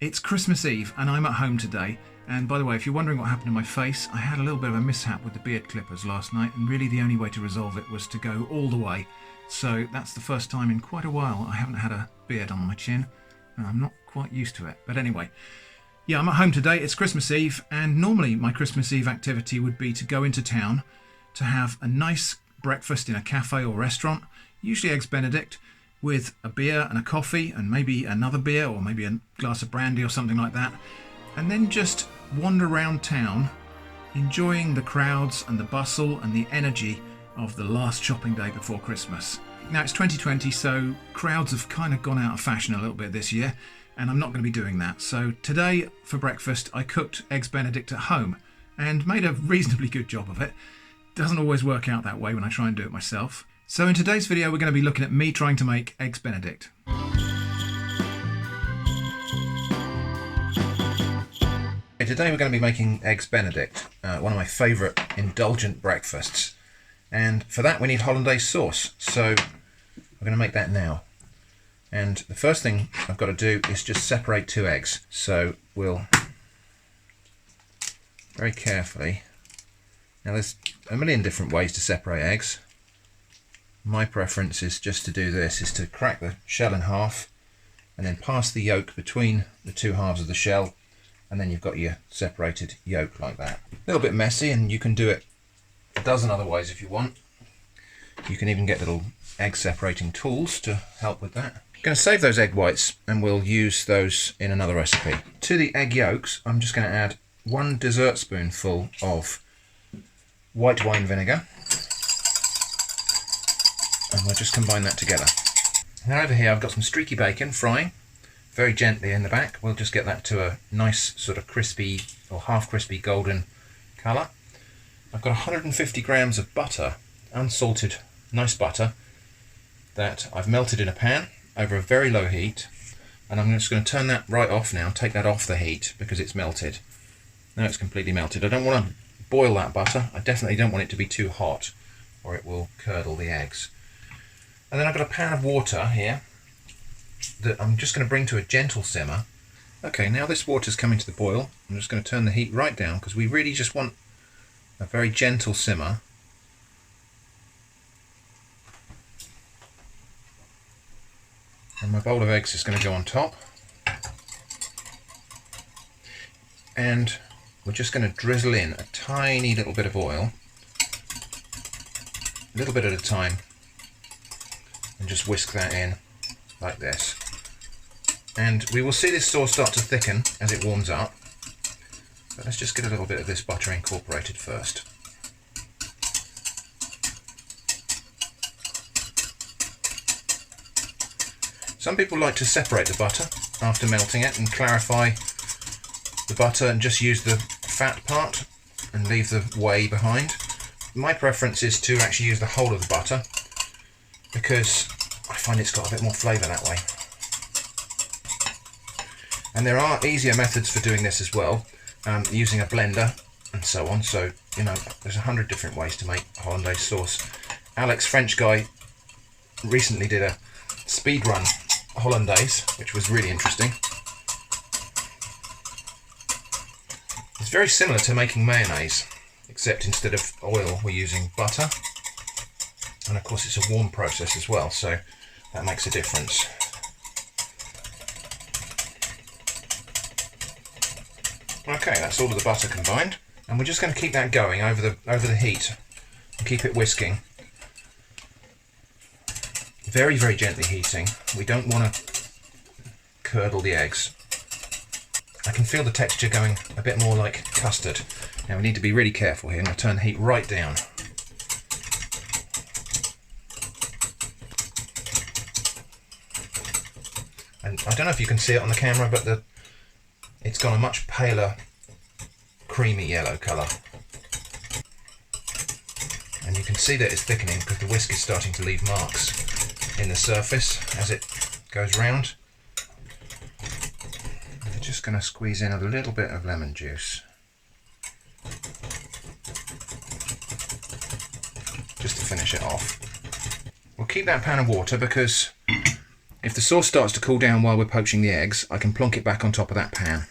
It's Christmas Eve and I'm at home today. And by the way, if you're wondering what happened to my face, I had a little bit of a mishap with the beard clippers last night, and really the only way to resolve it was to go all the way. So that's the first time in quite a while I haven't had a beard on my chin, and I'm not quite used to it. But anyway, yeah, I'm at home today. It's Christmas Eve, and normally my Christmas Eve activity would be to go into town to have a nice breakfast in a cafe or restaurant, usually Eggs Benedict, with a beer and a coffee and maybe another beer or maybe a glass of brandy or something like that, and then just wander around town enjoying the crowds and the bustle and the energy of the last shopping day before Christmas. Now it's 2020, so crowds have kind of gone out of fashion a little bit this year, and I'm not going to be doing that. So today for breakfast I cooked Eggs Benedict at home and made a reasonably good job of it. Doesn't always work out that way when I try and do it myself. So in today's video we're going to be looking at me trying to make Eggs Benedict. Today we're going to be making Eggs Benedict, one of my favourite indulgent breakfasts. And for that we need hollandaise sauce, so we're going to make that now. And the first thing I've got to do is just separate two eggs. So we'll very carefully, now there's a million different ways to separate eggs. My preference is just to do this, is to crack the shell in half and then pass the yolk between the two halves of the shell, and then you've got your separated yolk like that. A little bit messy, and you can do it a dozen other ways if you want. You can even get little egg separating tools to help with that. I'm going to save those egg whites and we'll use those in another recipe. To the egg yolks I'm just going to add 1 dessert spoonful of white wine vinegar, and we'll just combine that together. Now over here I've got some streaky bacon frying very gently in the back. We'll just get that to a nice sort of crispy or half crispy golden colour. I've got 150 grams of butter, unsalted, nice butter, that I've melted in a pan over a very low heat, and I'm just going to turn that right off now, take that off the heat because it's melted. Now it's completely melted. I don't want to boil that butter. I definitely don't want it to be too hot or it will curdle the eggs. And then I've got a pan of water here that I'm just going to bring to a gentle simmer. Okay, now this water's coming to the boil. I'm just going to turn the heat right down because we really just want a very gentle simmer. And my bowl of eggs is going to go on top. And we're just going to drizzle in a tiny little bit of oil, a little bit at a time, and just whisk that in like this. And we will see this sauce start to thicken as it warms up, but let's just get a little bit of this butter incorporated first. Some people like to separate the butter after melting it and clarify the butter and just use the fat part and leave the whey behind. My preference is to actually use the whole of the butter because I find it's got a bit more flavour that way. And there are easier methods for doing this as well, using a blender and so on. So, you know, there's 100 different ways to make hollandaise sauce. Alex, French guy, recently did a speed run hollandaise, which was really interesting. It's very similar to making mayonnaise, except instead of oil we're using butter. And of course it's a warm process as well, so that makes a difference. Okay, that's all of the butter combined, and we're just going to keep that going over the heat and keep it whisking. Very, very gently heating. We don't want to curdle the eggs. I can feel the texture going a bit more like custard. Now we need to be really careful here. I'm going to turn the heat right down. And I don't know if you can see it on the camera, but it's got a much paler, creamy yellow colour. And you can see that it's thickening because the whisk is starting to leave marks in the surface as it goes round. I'm just going to squeeze in a little bit of lemon juice. Just to finish it off. We'll keep that pan of water because If the sauce starts to cool down while we're poaching the eggs, I can plonk it back on top of that pan.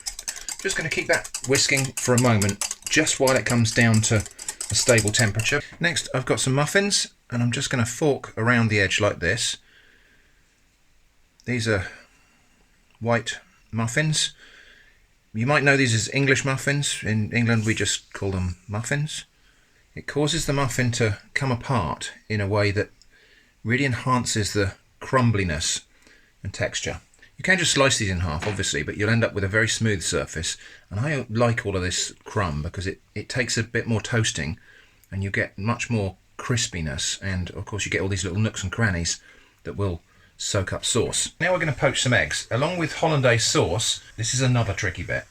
Just going to keep that whisking for a moment, just while it comes down to a stable temperature. Next, I've got some muffins, and I'm just going to fork around the edge like this. These are white muffins. You might know these as English muffins. In England, we just call them muffins. It causes the muffin to come apart in a way that really enhances the crumbliness and texture. You can just slice these in half, obviously, but you'll end up with a very smooth surface. And I like all of this crumb because it takes a bit more toasting and you get much more crispiness. And of course you get all these little nooks and crannies that will soak up sauce. Now we're going to poach some eggs. Along with hollandaise sauce, this is another tricky bit.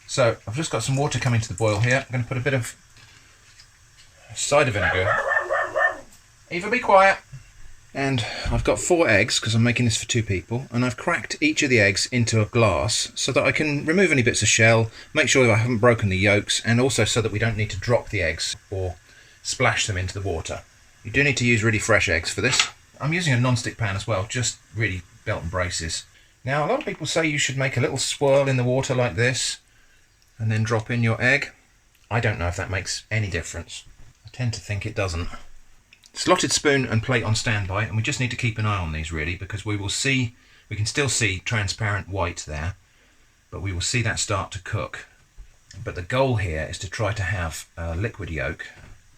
So I've just got some water coming to the boil here. I'm going to put a bit of cider vinegar. Eva, be quiet. And I've got 4 eggs because I'm making this for 2 people, and I've cracked each of the eggs into a glass so that I can remove any bits of shell, make sure that I haven't broken the yolks, and also so that we don't need to drop the eggs or splash them into the water. You do need to use really fresh eggs for this. I'm using a non-stick pan as well, just really belt and braces. Now a lot of people say you should make a little swirl in the water like this and then drop in your egg. I don't know if that makes any difference. I tend to think it doesn't. Slotted spoon and plate on standby, and we just need to keep an eye on these really, because we can still see transparent white there, but we will see that start to cook. But the goal here is to try to have a liquid yolk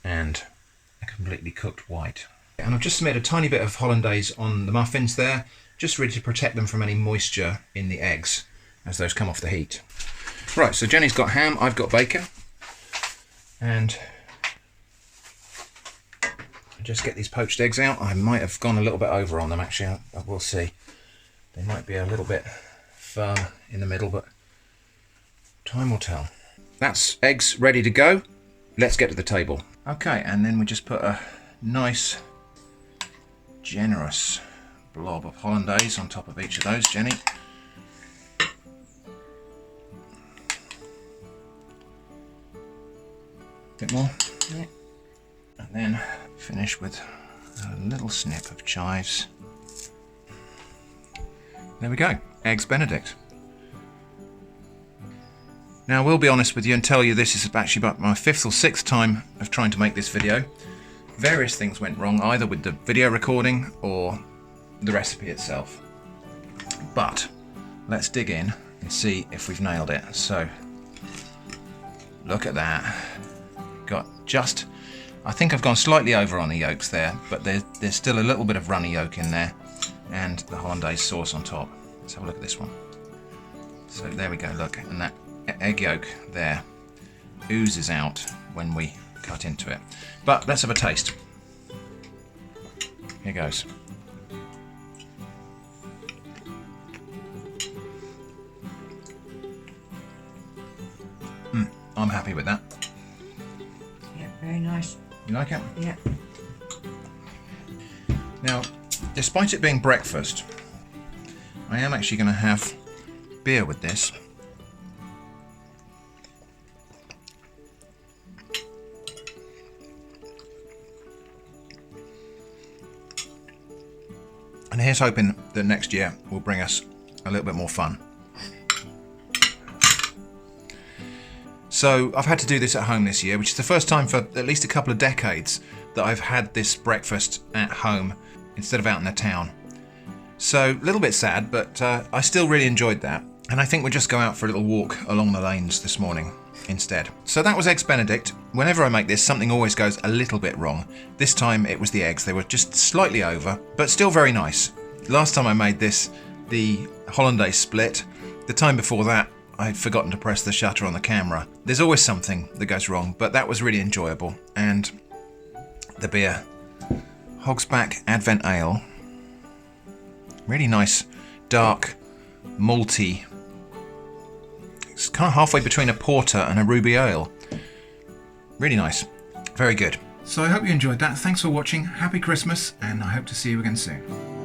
and a completely cooked white. And I've just smeared a tiny bit of hollandaise on the muffins there, just really to protect them from any moisture in the eggs as those come off the heat. Right, so Jenny's got ham, I've got bacon, and just get these poached eggs out. I might have gone a little bit over on them actually, we'll see. They might be a little bit firm in the middle, but time will tell. That's eggs ready to go. Let's get to the table. Okay, and then we just put a nice generous blob of hollandaise on top of each of those, Jenny. Bit more. Yeah. And then finish with a little snip of chives. There we go, Eggs Benedict. Now I will be honest with you and tell you this is actually about my 5th or 6th time of trying to make this video. Various things went wrong, either with the video recording or the recipe itself. But let's dig in and see if we've nailed it. So look at that. Got just, I think I've gone slightly over on the yolks there, but there's still a little bit of runny yolk in there and the hollandaise sauce on top. Let's have a look at this one. So there we go, look, and that egg yolk there oozes out when we cut into it. But let's have a taste. Here goes. I'm happy with that. Yeah, very nice. You like it? Yeah. Now, despite it being breakfast, I am actually going to have beer with this. And here's hoping that next year will bring us a little bit more fun. So I've had to do this at home this year, which is the first time for at least a couple of decades that I've had this breakfast at home instead of out in the town. So a little bit sad, but I still really enjoyed that. And I think we'll just go out for a little walk along the lanes this morning instead. So that was Eggs Benedict. Whenever I make this, something always goes a little bit wrong. This time it was the eggs. They were just slightly over, but still very nice. Last time I made this, the hollandaise split. The time before that, I'd forgotten to press the shutter on the camera. There's always something that goes wrong, but that was really enjoyable. And the beer, Hogsback Advent Ale. Really nice, dark, malty. It's kind of halfway between a porter and a ruby ale. Really nice. Very good. So I hope you enjoyed that. Thanks for watching. Happy Christmas, and I hope to see you again soon.